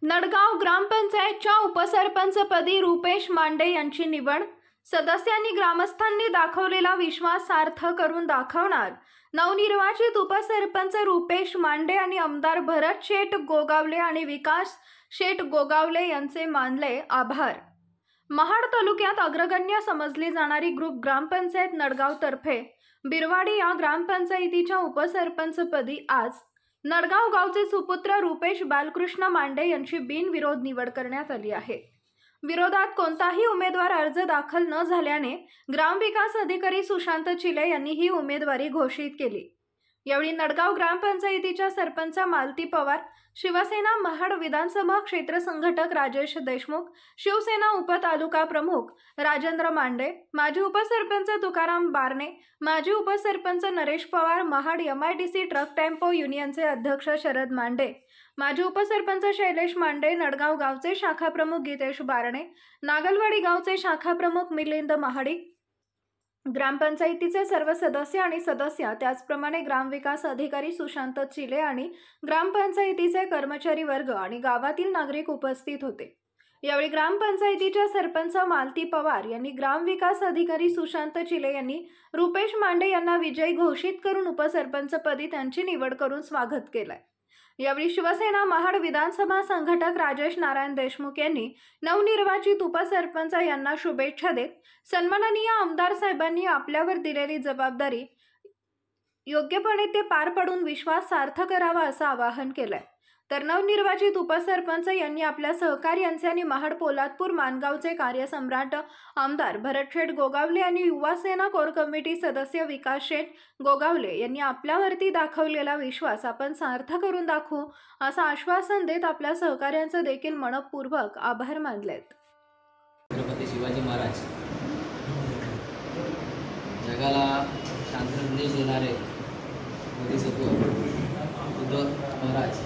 नडगाव ग्रामपंचायतच्या उपसरपंचपदी रुपेश मांडे यांची निवड। सदस्यांनी ग्रामस्थांनी दाखवलेला विश्वास सार्थ करून दाखवणार। नवनिर्वाचित उपसरपंच रुपेश मांडे आणि आमदार भरत शेठ गोगावले आणि विकास शेठ गोगावले यांचे मानले आभार। महाड तालुक्यात अग्रगण्य समजली जाणारी ग्रुप ग्रामपंचायत नडगाव तर्फे बिरवाडी या ग्रामपंचायतीच्या उपसरपंचपदी आज नडगाव गावचे सुपुत्र रुपेश बालकृष्ण मांडे यांची बिनविरोध निवड करण्यात आली आहे। विरोधात कोणताही उमेदवार अर्ज दाखल न झाल्याने ग्रामविकास अधिकारी सुशांत चिले यांनी ही उमेदवारी घोषित केली। यावेळी नडगाव ग्रामपंचायतीच्या सरपंच मालती पवार, शिवसेना महाड विधानसभा क्षेत्र संघटक राजेश देशमुख, शिवसेना उपतालुका प्रमुख राजेंद्र मांडे, माजी उपसरपंच तुकाराम बारणे, माजी उपसरपंच Naresh Pawar, Mahad MIDC truck tempo युनियनचे अध्यक्ष शरद मांडे, माजी उपसरपंच शैलेश मांडे, नडगाव गावचे शाखा प्रमुख गीतेश बारणे, नागलवाडी गावचे शाखा प्रमुख मिलिंद महाडिक, ग्रामपंचायतीचे सर्व सदस्य आणि सदस्य, त्याचप्रमाणे ग्रामविकास अधिकारी सुशांत चिले आणि ग्रामपंचायतीचे कर्मचारी वर्ग आणि गावातील नागरिक उपस्थित होते। यावेळी ग्रामपंचायतीच्या सरपंच मालती पवार यांनी ग्रामविकास अधिकारी सुशांत चिले यांनी रुपेश मांडे यांना विजयी घोषित करून उपसरपंचपदी त्यांची निवड करून स्वागत केले। यावेळी शिवसेना महाड विधानसभा संघटक राजेश नारायण देशमुख यांनी नवनिर्वाचित उपसरपंच यांना शुभेच्छा देत सन्माननीय आमदार साहेबांनी आपल्यावर दिलेली जबाबदारी योग्यपणे ते पार पाडून विश्वास सार्थ करावा असं आवाहन केलंय। तर नवनिर्वाचित उपसरपंच यांनी आपल्या सहकार्यांचे आणि महाड पोलादपूर मानगावचे कार्यसम्राट आमदार भरत शेठ गोगावले आणि युवा सेना कोर कमिटी सदस्य विकास शेठ गोगावले यांनी आपल्यावरती दाखवलेला विश्वास आपण सार्थ करून दाखवू असं आश्वासन देत आपल्या सहकार्यांचे देखील मनपूर्वक आभार मानलेत। छत्रपती शिवाजी महाराज जगाला शांत संदेश देणारे बोधिसत्व बुद्ध महाराज,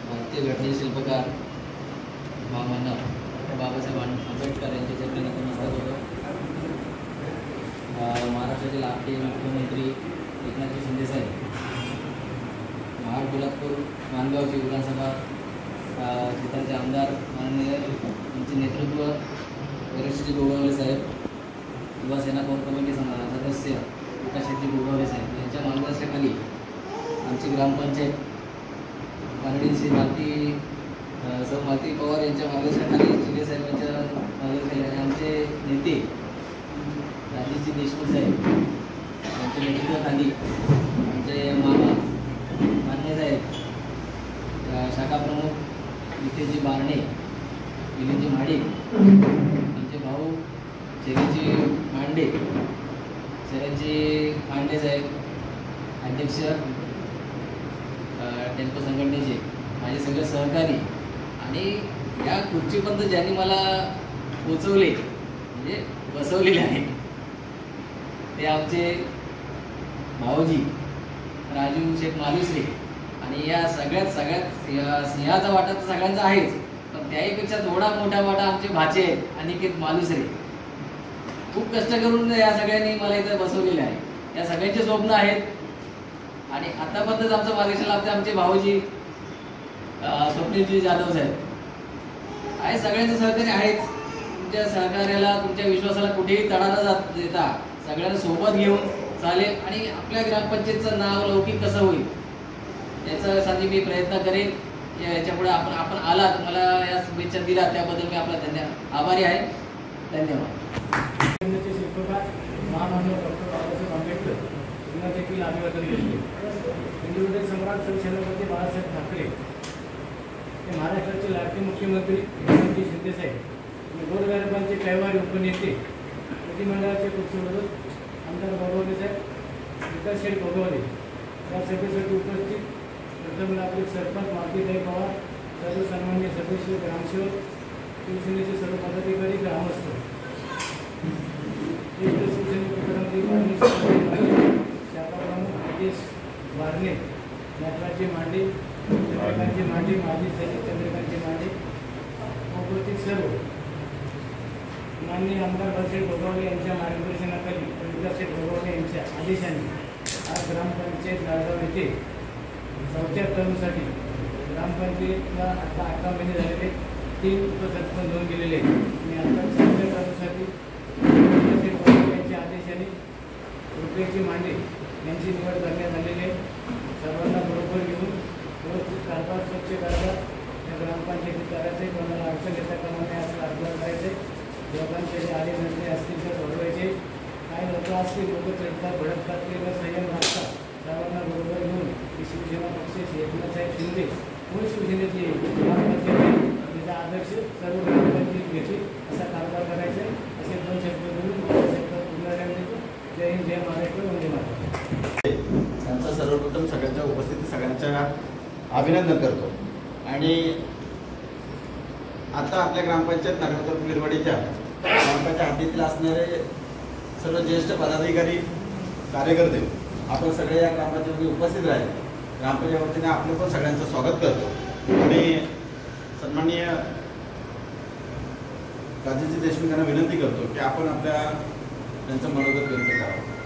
भारतीय घटनेचे शिल्पकार महामानव बाबासाहेब आंबेडकर यांच्या चरणी नतमस्तक होतो। महाराष्ट्राचे लाडके मुख्यमंत्री एकनाथ शिंदे साहेब, महाड पोलादपूर मानगावचे विधानसभा क्षेत्राचे आमदार माननीय यांचे नेतृत्व वरिष्ठ गोगावले साहेब, युवा सेना कोर कमिटी सदस्य विकास शेठ गोगावले साहेब यांच्या मार्गदर्शनाखाली आमची ग्रामपंचायत माननीय श्री मालती पवार यांच्या मार्गदर्शनाखाली चिले साहेबांच्या मार्गदर्शनाखाली आणि आमचे नेते राजेश देशमुख साहेब यांच्या नेतृत्वाखाली आमचे मामा मान्य साहेब, शाखा प्रमुख गीतेशजी बारणे, मिलिंदजी महाडिक, आमचे भाऊ शैलेशजी मांडे, शरदजी मांडे साहेब, अध्यक्ष टेम्पो संघटनेचे माझे सगळे सहकारी आणि या खुर्चीपर्यंत ज्यांनी मला पोचवले म्हणजे बसवलेले आहे ते आमचे भाऊजी राजू शेठ मालुसरे। आणि या सगळ्यात सिंहाचा वाटा तर सगळ्यांचा आहेच, पण त्याहीपेक्षा थोडा मोठा वाटा आमचे भाचे आहेत अनिकेत मालुसरे। खूप कष्ट करून या सगळ्यांनी मला इथं बसवलेले आहे। या सगळ्यांचे स्वप्न आहेत आणि आतापर्यंत आमचं मार्गदर्शन लाभते आमचे भाऊजी स्वप्नीलजी जाधव साहेब आहे। सगळ्यांचं सहकार्य आहेच। तुमच्या सहकार्याला तुमच्या विश्वासाला कुठेही तडा न देता सगळ्यांना सोबत घेऊन चालेल आणि आपल्या ग्रामपंचायतचं नाव लौकिक कसं होईल याच्यासाठी मी प्रयत्न करेन। याच्यापुढे आपण आलात, मला या शुभेच्छा दिला त्याबद्दल मी आपला आभारी आहे। धन्यवाद। देखील अभिवादन केले। हिंदुत्व सम्राट छत्रपती बाळासाहेब ठाकरे हे महाराष्ट्राचे लाडके मुख्यमंत्री एकनाथ शिंदे साहेब आणि गोरगरिबांचे कैवारी उपनेते विधिमंडळाचे पक्षप्रमुख आमदार गोगावले साहेब, विकास शेठ गोगावले या सभेसाठी उपस्थित प्रथम नागरिक सरपंच मालती पवार, सर्व सन्मान्य सदस्य, ग्रामसेवक, शिवसेनेचे सर्व पदाधिकारी, ग्रामस्थ, बारणे, नटराजजी मांडे, चंद्रकांतजी मांडे, माजी सैनिक चंद्रकांतजी मांडे, उपस्थित सर्व माननीय आमदार भरत शेठ गोगावले यांच्या मार्गदर्शनाखाली विकास शेठ गोगावले यांच्या आदेशाने आज ग्रामपंचायत नाळगाव येथे चौथ्या टर्मसाठी ग्रामपंचायतीला आता 18 महिने झालेले 3 उपसरपंच होऊन गेलेले आहेत आणि आता चौथ्या टर्मसाठी यांच्या आदेशाने रुपयाची मांडे यांची निवड करण्यात आलेली आहे. सर्वांना बरोबर घेऊन व्यवस्थित कारभार स्वच्छ कारभार या ग्रामपंचायतीत करायचे. कोणाला अडचण येता कामा नये असं आग्रह करायचे. लोकांचे जे आले नसले असतील तर सोडवायचे. काही लोक असतील लोक चढतात भडकतात ते न संयम राखतात. सर्वांना बरोबर घेऊन की शिवसेना पक्ष एकनाथसाहेब शिंदे मूळ शिवसेनेची ग्रामपंचायत तिचा आदर्श सर्व ग्रामपंचायत घेतली असा कारभार करायचा. असे 2 शब्द बोलून शब्द पुनरावृत्ती देतो. जय हिंद, जय महाराष्ट्र, वंदे मातरम. त्यांचा सर्वप्रथम सगळ्यांच्या उपस्थितीत सगळ्यांच्या अभिनंदन करतो. आणि आता आपल्या ग्रामपंचायत नागपूर बिरवाडीच्या ग्रामपंचायत हद्दीतील असणारे सर्व ज्येष्ठ पदाधिकारी कार्यकर्ते आपण सगळे या ग्रामपंचायतीमध्ये उपस्थित राहिले. ग्रामपंचायत वतीने आपलं पण सगळ्यांचं स्वागत करतो आणि सन्माननीय राजेशजी देशमुख यांना विनंती करतो की आपण आपल्या त्यांचं मनोगत व्यक्त करावं.